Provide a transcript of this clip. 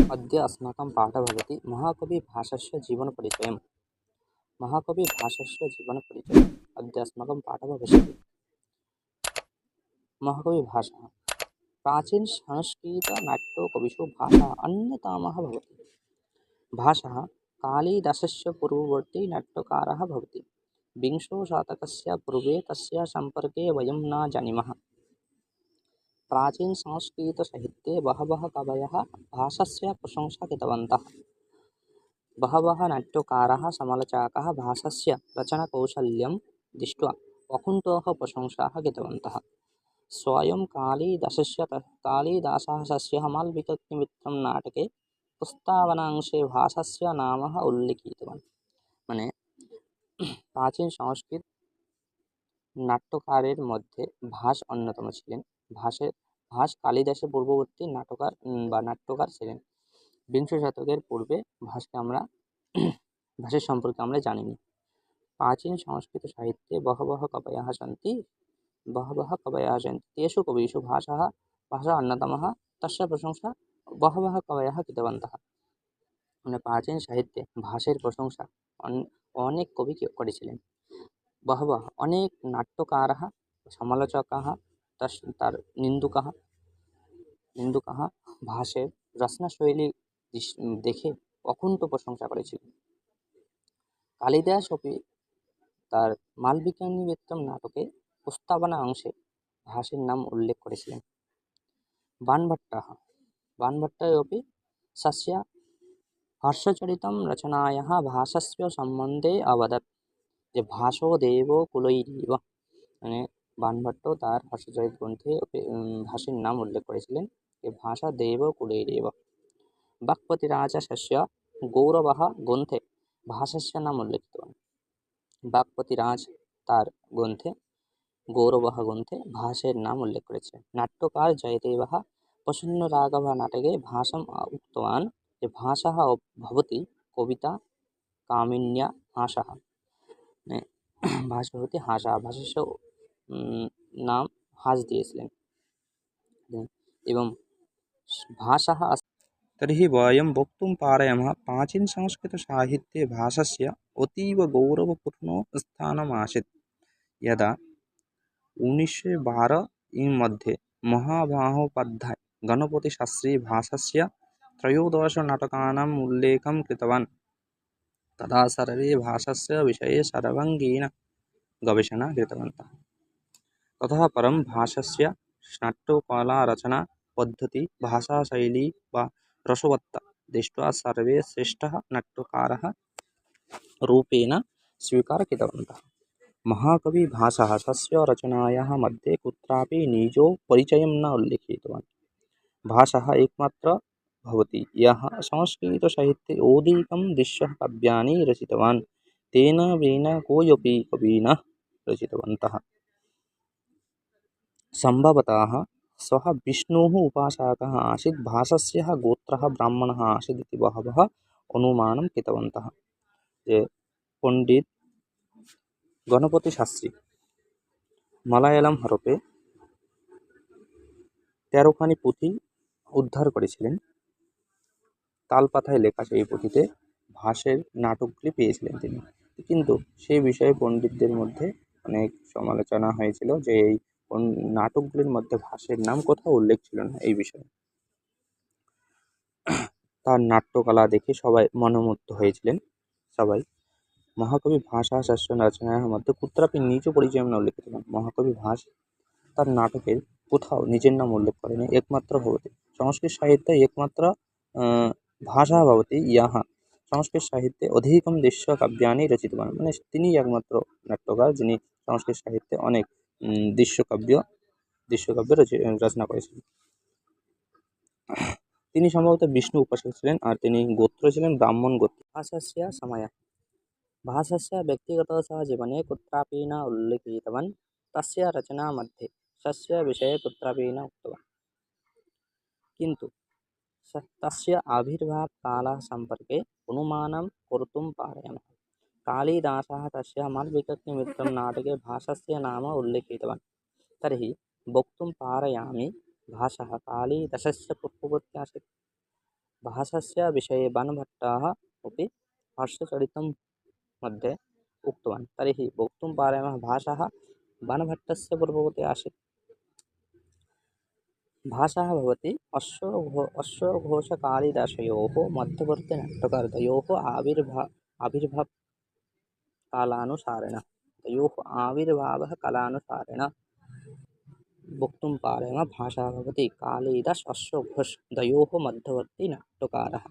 अद्य अस्माकं पाठः भवति महाकविभासस्य जीवनपरिचयम्। महाकविभासस्य जीवनपरिचयम् अद्य अस्माकं पाठः भविष्यति। महाकविभासः प्राचीनसंस्कृतनाट्यकविषु भाषा अन्यतमः भवति। भासः कालिदासस्य पूर्ववर्ती नाट्यकारः भवति। विंशशतकस्य पूर्वे तस्य सम्पर्के वयं न जानीमः। प्राचीनसंस्कृतसाहित्ये बहवः कवयः भासस्य प्रशंसा कृतवन्तः। बहवः नाट्यकाराः समालोचकाः भासस्य रचनाकौशल्यं दृष्ट्वा अकुण्ठः प्रशंसाः कृतवन्तः। स्वयं कालिदासस्य मालविकग्निमित्रं नाटके प्रस्तावनांशे भासस्य नाम उल्लिखितवान्। মানে প্রাচীন সংস্কৃত নাট্যকারের মধ্যে ভাস অন্যতম ছিলেন। ভাস কালিদাসের পূর্ববর্তী নাট্যকার বা নাট্যকার ছিলেন। বিংশ শতকের পূর্বে ভাসকে আমরা ভাষের সম্পর্কে আমরা জানিনি। प्राचीन संस्कृत साहित्ये बहवः कवयः सन्ति तेषु कविषु भाषा अन्यतमः तस्य प्रशंसा बहवः कवयः कृतवन्तः। মানে প্রাচীন সাহিত্যে ভাষের প্রশংসা অনেক কবি করেছিলেন। बहवः अनेक नाट्यकाराः समालोचकाः तार निन्दुकाः भाषेर रचनाशैली देखे अकुण्ठ प्रशंसा करेছিলেন। कालिदास अपि তার মালবিকাগ্নিমিত্রম নাটকে প্রস্তাবনা অংশে ভাসের নাম উল্লেখ করেছিলেন। বাণভট্টः स्वस्य हर्षचरितं रचनायाः भासस्य সম্বন্ধে अवदत् যে ভাসো দেব কুলৈরিব। মানে বাণভট্ট তার হর্ষচরিত গ্রন্থে ভাসের নাম উল্লেখ করেছিলেন যে ভাষা দেব কুলৈরিব। বাক্পতিরাজस्य গৌরবः গ্রন্থে ভাসस्य নাম উল্লেখিত। বাক্পতিরাজ তার গ্রন্থে গৌরবহ গ্রন্থে ভাসের নাম উল্লেখ করেছিলেন। নাট্যকার জয়দেবः প্রসন্নরাঘব নাটকে ভাষাম উক্তवान् যে ভাষা ভবতি কবিতা কামিন্যা হাসः। মানে ভাষা ভবতি হাসः, ভাষাস্য নাম হাস দিয়েছিলেন এবং ভাষাः तर्हि वयं वक्तुं पारयामः प्राचीनसंस्कृतसाहित्ये भाषस्य अतीव गौरवपूर्णं स्थानमासीत्। यदा 1912 मध्ये महामहोपाध्याय गणपतिशास्त्री भाषस्य 13 नाटकानाम् उल्लेखं कृतवान्, तदा सर्वे भाषस्य विषये सर्वाङ्गीण गवेषणा कृतवन्तः। ततः परं भाषस्य नाट्यकला रचना पद्धति भाषाशैली वा रसवत्ता दृष्ट्वा सर्वे श्रेष्ठः नाट्यकारः रूपेण स्वीकृतवन्तः। महाकविभासः स्वस्य रचनायाः मध्ये कुत्रापि निजो परिचयं न उल्लिखितवान्। भासः एकमात्र भवति यः संस्कृतसाहित्ये औदिकं दृश्यकाव्यानि रचितवान्। तेन विना कोऽपि कविनः रचितवन्तः। सम्भवतः सः विष्णोः उपासकः आसीत्। भासस्य गोत्रः ब्राह्मणः आसीत् इति बहवः अनुमानं कृतवन्तः। ये पण्डित गणपतिशास्त्री মালায়ালাম হরপে 13খানি পুঁথি উদ্ধার করেছিলেন। তালপাতায় লেখা সেই পুঁথিতে ভাসের নাটকগুলি পেয়েছিলেন তিনি, কিন্তু সেই বিষয়ে পণ্ডিতদের মধ্যে অনেক সমালোচনা হয়েছিল যে এই নাটকগুলির মধ্যে ভাসের নাম কোথাও উল্লেখ ছিল না। এই বিষয়ে তার নাট্যকলা দেখে সবাই মনোমুগ্ধ হয়েছিলেন। সবাই মহাকবি ভাষা শাস্ত্র রচনার মধ্যে কুত্রাপি নিজ পরিচয় নাম উল্লেখিত নন। মহাকবি ভাস তার নাটকের কোথাও নিজের নাম উল্লেখ করেনি। একমাত্র ভবতি সংস্কৃত সাহিত্যে একমাত্র ভাষা ভবতি ইয়াহা সংস্কৃত সাহিত্যে অধিকম দৃশ্যকাব্যানি রচিতবান। মানে তিনিই একমাত্র নাট্যকার যিনি সংস্কৃত সাহিত্যে অনেক দৃশ্যকাব্য রচনা করেছিলেন। তিনি সম্ভবত বিষ্ণু উপাসক ছিলেন আর তিনি গোত্র ছিলেন ব্রাহ্মণ গোত্র। ভাষাস্য সময় भासस्य व्यक्तिगतः जीवने कुत्रापि न उल्लिखितवान्। तस्य रचनामध्ये स्वस्य विषये कुत्रापि न उक्तवान्, किन्तु तस्य आविर्भावकालः सम्पर्के अनुमानं कर्तुं पारयामः। कालिदासः तस्य मालविकग्निमित्रं नाटके भासस्य नाम उल्लिखितवान्। तर्हि वक्तुं पारयामि भासः कालिदासस्य पूर्ववर्ती आसीत्। भाषस्य विषये बाणभट्टः अपि हर्षचरितं मध्ये उक्तवान्। तर्हि वक्तुं पारयामः भाषः बाणभट्टस्य पूर्ववर्ती आसीत्। भाषः भवति अश्वघोषकालिदासयोः मध्यवर्ति नाट्यकारद्वयोः आविर्भावकालानुसारेण वक्तुं पारयामः भाषः भवति कालिदास अश्वघोष द्वयोः मध्यवर्ति नाट्यकारः।